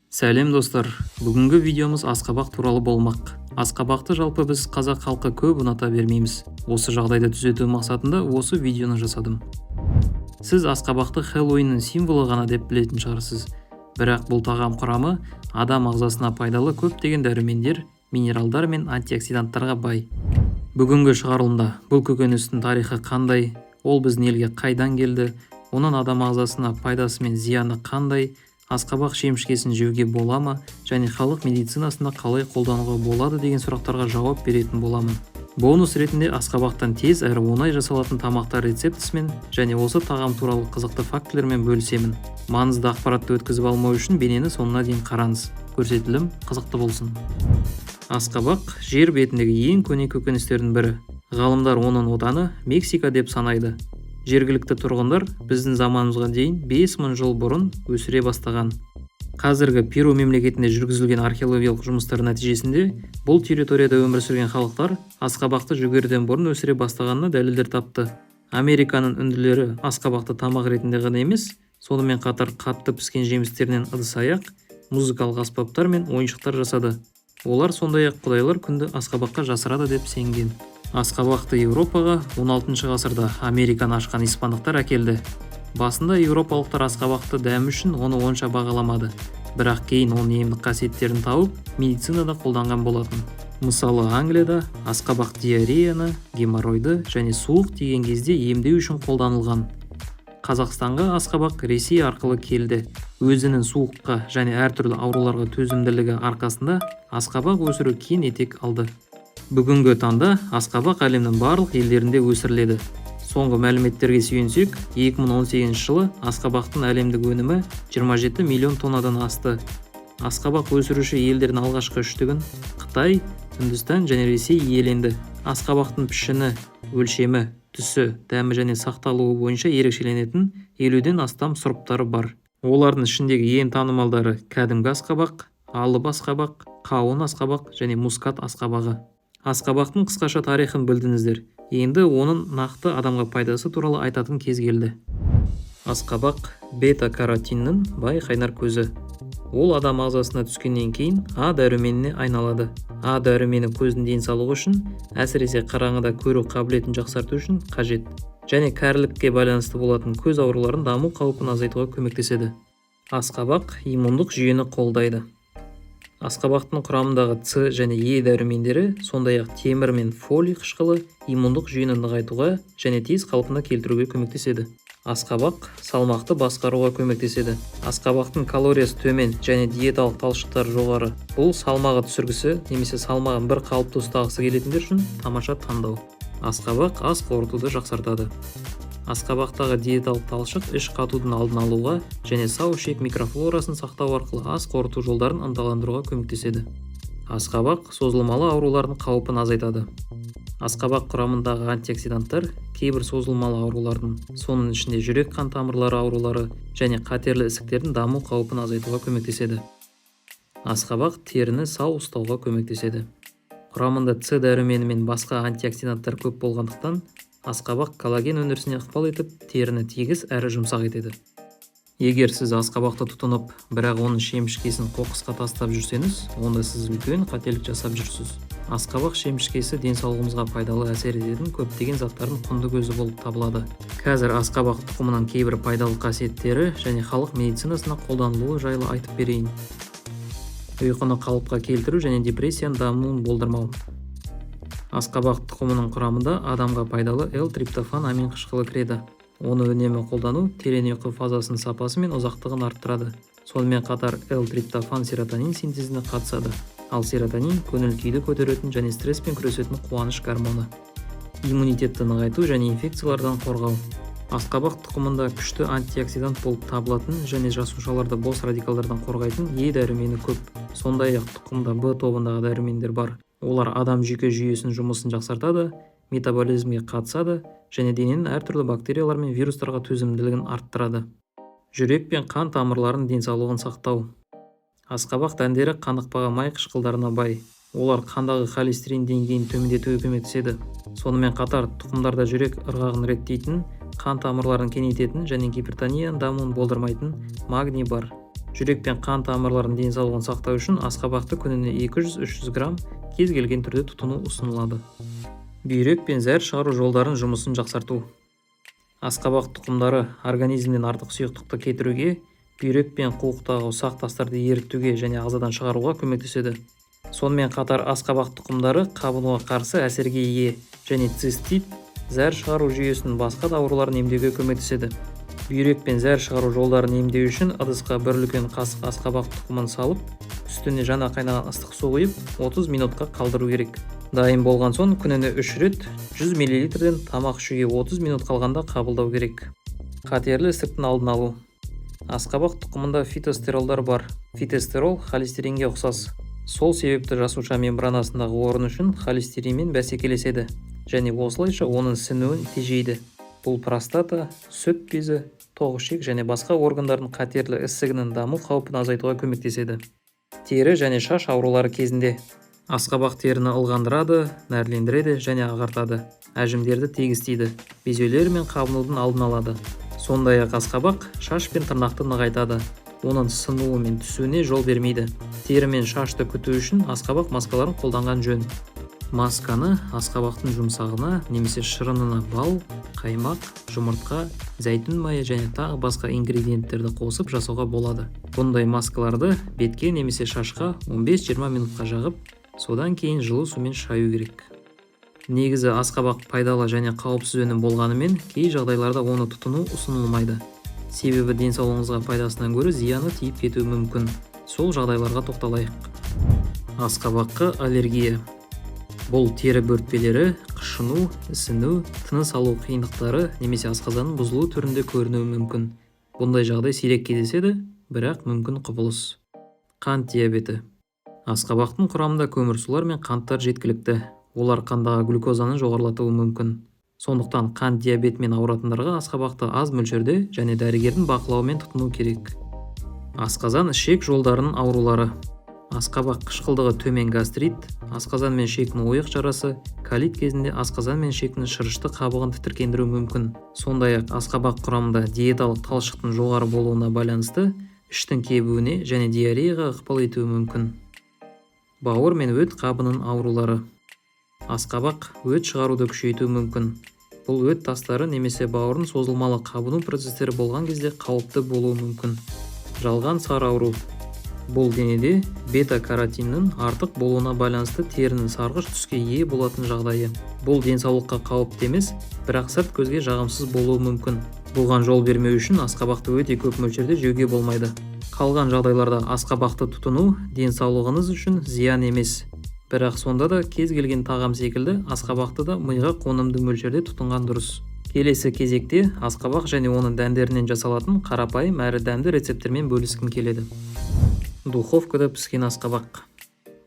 Сәлем достар, бүгінгі видеомыз асқабақ туралы болмақ. Асқабақты жалпы біз қазақ халқы көп ұната бермейміз. Осы жағдайды түзету мақсатында осы видеоны жасадым. Сіз асқабақты Хэллоуиннің символы ғана деп білетін шығарсыз. Бірақ бұл тағам құрамы адам ағзасына пайдалы көптеген дәрумендер, минералдар мен антиоксиданттарға бай. Бүгінгі шығарылымда бұл көкөністің тарихы қандай, ол біздің елге қайдан келді, оның адам ағзасына пайдасы мен зияны қандай, асқабақ шемішкесін жеуге бола ма, және халық медицинасында қалай қолдануға болады деген сұрақтарға жауап беретін боламын. Бонус ретінде асқабақтан тез әрі оңай жасалатын тамақтар рецептісімен және осы тағам туралы қызықты фактілермен бөлісемін. Маңызды ақпаратты өткізіп алмау үшін бейнені соңына дейін қараңыз. Көрсетілім қызықты болсын. Асқабақ жер бетіндегі ең көне көкөністердің бірі. Ғалымдар оның отаны Мексика деп санайды. Жергілікті тұрғындар біздің заманымызға дейін 5000 жыл бұрын өсіре бастаған. Қазіргі Перу мемлекетінде жүргізілген археологиялық жұмыстар нәтижесінде бұл территорияда өмір сүрген халықтар асқабақты жүгеріден бұрын өсіре бастағанына дәлелдер тапты. Американың үнділері асқабақты тамақ ретінде ғана емес, сонымен қатар қатты піскен жемістерінен ыдыс-аяқ, музыкалық аспаптар мен ойыншықтар жасады. Олар сондай-ақ құдайлар күнді асқабаққа жасырады деп сенген. Асқабақты Еуропаға 16 ғасырда Американы ашқан испандықтар әкелді. Басында еуропалықтар асқабақты дәмі үшін оны онша бағаламады. Бірақ кейін оның емдік қасиеттерін тауып, медицинада қолданған болатын. Мысалы, Англияда асқабақ диареяны, геморройды және суық тиген кезде емдеу үшін қолданылған. Қазақстанға асқабақ Ресей арқылы келді. Өзінің суыққа және әртүрлі ауруларға төзімділігі арқасында асқабақ өсіру кең етек алды. Бүгінгі таңда асқабақ әлемнің барлық елдерінде өсіріледі. Соңғы мәліметтерге сүйенсек, 2018 жылы асқабақтың әлемдік өнімі 27 миллион тоннадан асты. Асқабақ өсіруші елдердің алғашқы үштігін Қытай, Үндістан және Ресей иеленді. Асқабақтың пішіні, өлшемі, түсі, дәмі және сақталуы бойынша ерекшеленетін 50-ден астам сұрыптары бар. Олардың ішіндегі ең танымалдары кәдімгі асқабақ, алып асқабақ, қауын асқабақ және мускат асқабағы. Асқабақтың қысқаша тарихын білдіңіздер. Енді оның нақты адамға пайдасы туралы айтатын кез келді. Асқабақ бета-каротиннің бай қайнар көзі. Ол адам ағзасына түскеннен кейін А дәруменіне айналады. А дәрумені көздің денсаулығы үшін, әсіресе қараңғыда көру қабілетін жақсарту үшін қажет. Және кәрілікке байланысты болатын көз ауруларын даму қаупін азайтуға көмектеседі. Асқабақ иммундық жүйені қолдайды. Асқабақтың құрамындағы С және Е дәрумендері, сондай-ақ темір мен фолий қышқылы иммундық жүйені нығайтуға және тез қалпына келтіруге көмектеседі. Асқабақ салмақты басқаруға көмектеседі. Асқабақтың калориясы төмен және диеталық талшықтары жоғары. Бұл салмағы түсіргісі немесе салмағын бір қалыпты ұстағысы келетіндер үшін тамаша таңдау. Асқабақ ас қорытуды жақсартады. Асқабақтағы диеталық талшық іш қатудың алдын алуға және сау ішек микрофлорасын сақтау арқылы ас қорыту жолдарын ынталандыруға көмектеседі. Асқабақ созылмалы аурулардың қаупін азайтады. Асқабақ құрамындағы антиоксиданттар кейбір созылмалы аурулардың, соның ішінде жүрек қан тамырлары аурулары және қатерлі ісіктердің даму қаупін азайтуға көмектеседі. Асқабақ теріні сау ұстауға көмектеседі. Құрамында С дәрумені мен басқа антиоксиданттар көп болғандықтан, асқабақ коллаген өндірісіне ықпал етіп, теріні тегіс әрі жұмсақ етеді. Егер сіз асқабақты тұтынып, бірақ оның шемішкесін қоқысқа тастап жүрсеңіз, онда сіз үлкен қателік жасап жүрсіз. Асқабақ шемішкесі денсаулығымызға пайдалы әсер ететін көптеген заттардың құнды көзі болып табылады. Қазір асқабақ тұқымының кейбір пайдалы қасиеттері және халық медицинасына қолданылуы жайлы айтып берейін. Ұйқыны қалыпқа келтіру және депрессияның дамуын болдырмау. Асқабақ тұқымының құрамында адамға пайдалы L-триптофан амин қышқылы кіреді. Оны үнемі қолдану терең ұйқы фазасының сапасы мен ұзақтығын арттырады. Сонымен қатар L-триптофан серотонин синтезіне қатысады. Ал серотонин көңіл күйді көтеретін және стресспен күресетін қуаныш гормоны. Иммунитетті нығайту және инфекциялардан қорғау. Асқабақ тұқымында күшті антиоксидант болып табылатын және жасушаларды бос радикалдардан қорғайтын Е дәрумені көп. Сондай-ақ тұқымда Б тобындағы дәрумендер бар. Олар адам жүйке жүйесінің жұмысын жақсартады, метаболизмге қатысады және дененің әртүрлі бактериялар мен вирустарға төзімділігін арттырады. Жүрек пен қан тамырларының денсаулығын сақтау. Асқабақ дәндері қанықпаған май қышқылдарына бай. Олар қандағы холестерин деңгейін төмендетуге көмектеседі. Сонымен қатар тұқымдарда жүрек ырғағын реттейтін, қан тамырларын кеңейтетін және гипертонияның дамуын болдырмайтын магний бар. Жүрек пен қан тамырларының денсаулығын сақтау үшін асқабақты күніне 200-300 грамм кез келген түрде тұтыну ұсынылады. Бүйрек пен зәр шығару жолдарын жұмысын жақсарту. Асқабақ тұқымдары организмнен артық сұйықтықты кетіруге, бүйрек пен қуықтағы ұсақ тастарды ерітуге және ағзадан шығаруға көмектеседі. Сонымен қатар асқабақ тұқымдары қабынуға қарсы әсерге ие және цистит, зәр шығару жүйесінің басқа да ауруларын емдеуге көмектеседі. Бүйрек пен зәр шығару жолдарын емдеу үшін ыдысқа бір үлкен қасық асқабақ тұқымын салып, үстіне жаңа қайнаған ыстық су құйып 30 минутқа қалдыру керек. Дайын болған соң күніне 3 рет 100 мл-ден тамақ ішуге 30 минут қалғанда қабылдау керек. Қатерлі ісіктің алдын алу. Асқабақ тұқымында фитостеролдар бар. Фитостерол холестеринге ұқсас. Сол себепті жасуша мембранасындағы орын үшін холестеринмен бәсекелеседі және осылайша оның сіңуін тежейді. Бұл простата, сүт безі, тоғышек және басқа органдардың қатерлі ісігінің даму қаупін азайтуға көмектеседі. Тері және шаш аурулары кезінде асқабақ теріні ылғандырады, нәрлендіреді және ағартады. Әжімдерді тегістейді, безеулер мен қабынудың алдын алады. Сондай-ақ асқабақ шаш пен тырнақты нығайтады. Оның сынуы мен түсуіне жол бермейді. Тері мен шашты күту үшін асқабақ маскаларын қолданған жөн. Масканы асқабақтың жұмсағына немесе шырынына бал, қаймақ, жұмыртқа, зәйтүн майы және тағы басқа ингредиенттерді қосып жасауға болады. Бұндай маскаларды бетке немесе шашқа 15-20 минутқа жағып, содан кейін жылы сумен шаю керек. Негізі асқабақ пайдалы және қауіпсіз өнім болғанымен, кей жағдайларда оны тұтыну ұсынылмайды. Себебі денсаулығыңызға пайдасынан гөрі зияны тиіп кетуі мүмкін. Сол жағдайларға тоқталайық. Асқабаққа аллергия. Бұл тері бөртпелері, қышыну, ісіну, тыныс алу қиындықтары немесе асқазанның бұзылу түрінде көрінуі мүмкін. Бұндай жағдай сирек кездеседі, бірақ мүмкін құбылыс. Қант диабеті. Асқабақтың құрамында көмірсулар мен қанттар жеткілікті. Олар қандағы глюкозаны жоғарылатуы мүмкін. Сондықтан қант диабетімен ауыратындарға асқабақты аз мөлшерде және дәрігердің бақылауымен тұтыну керек. Асқазан ішек жолдарының аурулары. Асқабақ қышқылдығы төмен гастрит, асқазан мен ішектің ойық жарасы, колит кезінде асқазан мен ішектің шырышты қабығын тітіркендіруі мүмкін. Сондай-ақ асқабақ құрамында диеталық талшықтың жоғары болуына байланысты іштің кебуіне және диареяға ықпал етуі мүмкін. Бауыр мен өт қабының аурулары. Асқабақ өт шығаруды күшейтуі мүмкін. Бұл өт тастары немесе бауырдың созылмалы қабыну процестері болған кезде қауіпті болуы мүмкін. Жалған сары ауру. Бұл денеде бета-каротиннің артық болуына байланысты терінің сарғыш түске ие болатын жағдайы. Бұл денсаулыққа қауіпті емес, бірақ сырт көзге жағымсыз болуы мүмкін. Бұған жол бермеу үшін асқабақты өте көп мөлшерде жеуге болмайды. Қалған жағдайларда асқабақты тұтыну денсаулығыңыз үшін зиян емес. Бірақ сонда да кез келген тағам секілді асқабақты да миға қонымды мөлшерде тұтынған дұрыс. Келесі кезекте асқабақ және оның дәндерінен жасалатын қарапайым әрі дәмді рецептермен бөліскім келеді. Духовкада піскен асқабақ.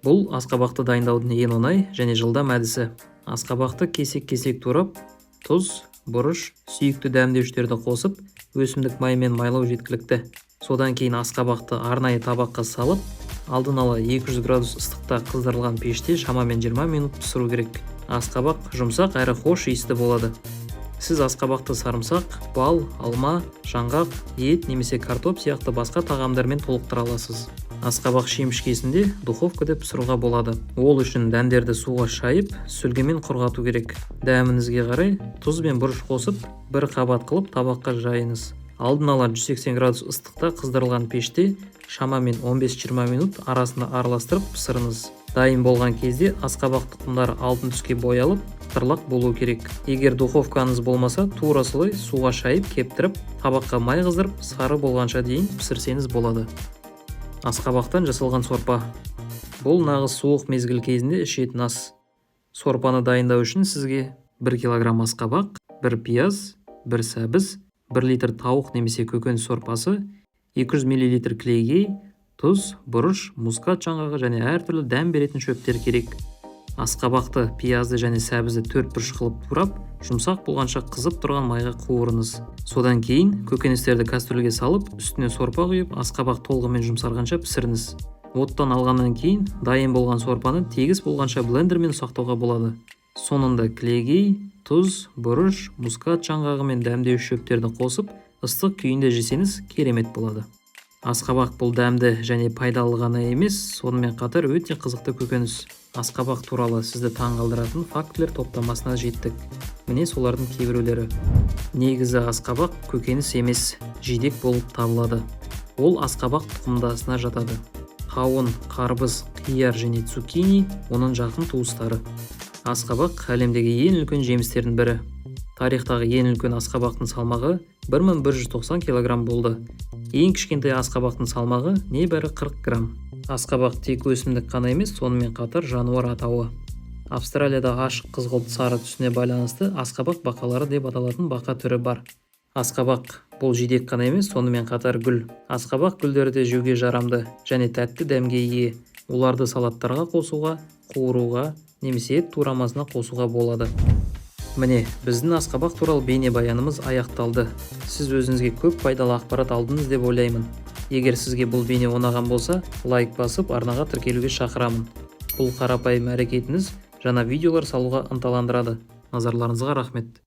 Бұл асқабақты дайындаудың ең оңай және жылдам әдісі. Асқабақты кесек-кесек турап, тұз, бұрыш, сүйікті дәмдеуіштерді қосып, өсімдік майымен майлау жеткілікті. Содан кейін асқабақты арнайы табаққа салып, алдын ала 200 градус ыстықта қыздырылған пеште шамамен 20 минут пісіру керек. Асқабақ жұмсақ әрі хош иісті болады. Сіз асқабақты сарымсақ, бал, алма, жаңғақ, ет немесе картоп сияқты басқа тағамдармен толықтыра аласыз. Асқабақ шемішкесінде духовкада пісіруге болады. Ол үшін дәндерді суға шайып, сүлгімен құрғату керек. Дәміңізге қарай тұз бен бұрыш қосып, бір қабат қылып табаққа жайыңыз. Алдын ала 180 градус ыстықта қыздырылған пеште шамамен 15-20 минут арасында араластырып пісіріңіз. Дайын болған кезде асқабақ тұқымдары алтын түске боялып, тырлақ болу керек. Егер духовкаңыз болмаса, тура солай суға шайып, кептіріп, табаққа май қыздырып, сары болғанша дейін пісірсеңіз болады. Асқабақтан жасалған сорпа. Бұл нағыз суық мезгіл кезінде ішетін ас. Сорпаны дайындау үшін сізге 1 кг асқабақ, 1 пияз, 1 сәбіз, 1 литр тауық немесе көкөніс сорпасы, 200 мл клейгей, тұз, бұрыш, мускат жаңғағы және әртүрлі дәм беретін шөптер керек. Асқабақты, пиязды және сәбізді 4 бұрыш қылып турап, жұмсақ болғанша қызып тұрған майға қуырыңыз. Содан кейін көкөністерді кастрөлге салып, үстіне сорпа құйып, асқабақ толығымен жұмсарғанша пісіріңіз. Оттан алғаннан кейін дайын болған сорпаны тегіс болғанша блендермен ұсақтауға болады. Соңында клейгей, тұз, бұрыш, мускат жаңғағы мен дәмдеуіш шөптерді қосып, ыстық күйінде жесеңіз керемет болады. Асқабақ бұл дәмді және пайдалы ғана емес, сонымен қатар өте қызықты көкөніс. Асқабақ туралы сізді таңғалдыратын фактілер топтамасына жеттік. Міне солардың кейбіреулері. Негізі асқабақ көкөніс емес, жидек болып табылады. Ол асқабақ тұқымдасына жатады. Қауын, қарбыз, қияр және цукини оның жақын туыстары. Асқабақ әлемдегі ең үлкен жемістердің бірі. Тарихтағы ең үлкен асқабақтың салмағы 1190 кг болды. Ең кішкентай асқабақтың салмағы небәрі 40 грамм. Асқабақ тек өсімдік қана емес, сонымен қатар жануар атауы. Австралияда ашық қызғылт сары түсіне байланысты асқабақ бақалары деп аталатын бақа түрі бар. Асқабақ бұл жидек қана емес, сонымен қатар гүл. Асқабақ гүлдері де жеуге жарамды және тәтті дәмге ие. Оларды салаттарға қосуға, қуыруға немесе ет турамасына қосуға болады. Міне, біздің асқабақ туралы бейнебаянымыз аяқталды. Сіз өзіңізге көп пайдалы ақпарат алдыңыз деп ойлаймын. Егер сізге бұл бейне ұнаған болса, лайк басып, арнаға тіркелуге шақырамын. Бұл қарапайым әрекетіңіз жаңа видеолар салуға ынталандырады. Назарларыңызға рахмет.